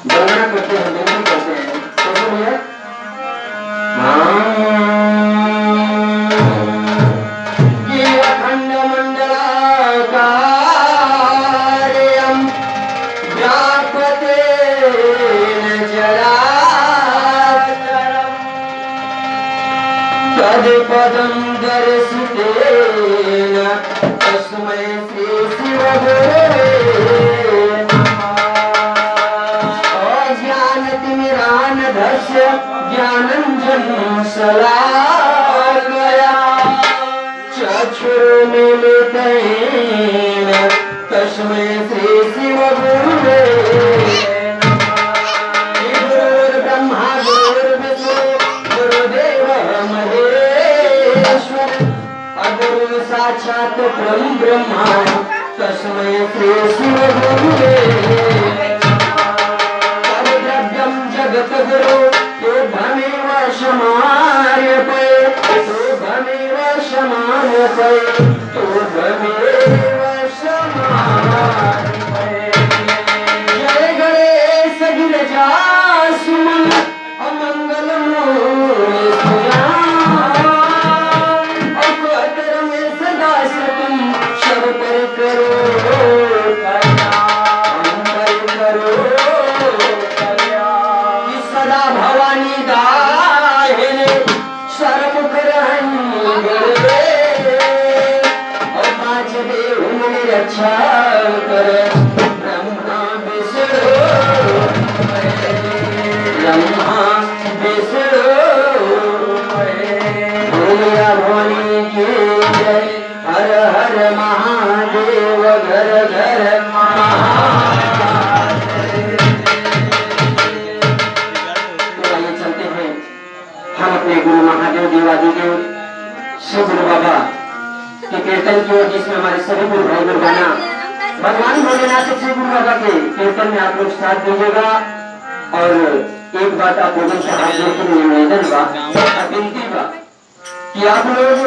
वंदना करते हैं, विनती करते हैं। कैसे भैया? कि अखंड मंडलाकारं व्यापतेन चराचरं तत्पदं दर्शितेन तस्मै श्री शिवगुरवे अज्ञानतिमिरान्धस्य ज्ञानाञ्जनं शलाकया चक्षुरुन्मीलितेन तस्मै श्री शिवगुरवे गुरुर्ब्रह्मा गुरुर्विष्णु गुरुदेवः महेश्वर गुरु साक्षात् परं ब्रह्म तस्मै श्री शिवगुरवे सर्वद्रव्यं जगद्गुरु योद्धमेव शमार्यते योद्धमेव शमार्यते योद्धमेव शमार्यते जय गणेश गिरिजा सुमन अमंगलम सदा भवानी दाहिने सर्वमुख रंगे और पांच देव मेरी रक्षा कर ब्रह्मा विष्णु भोलिया भोली की जय हर हर महादेव घर घर हम अपने गुरु महादेव देवादिदेव श्री गुरु बाबा के कीर्तन की ओर जिसमें हमारे सभी गुरु भाई बहना भगवान भोलेनाथ श्री गुरु बाबा के कीर्तन में आप लोग साथ दीजिएगा। और एक बात आप लोगों से हाथ जोड़ के निवेदन बा विनती बा कि आप लोग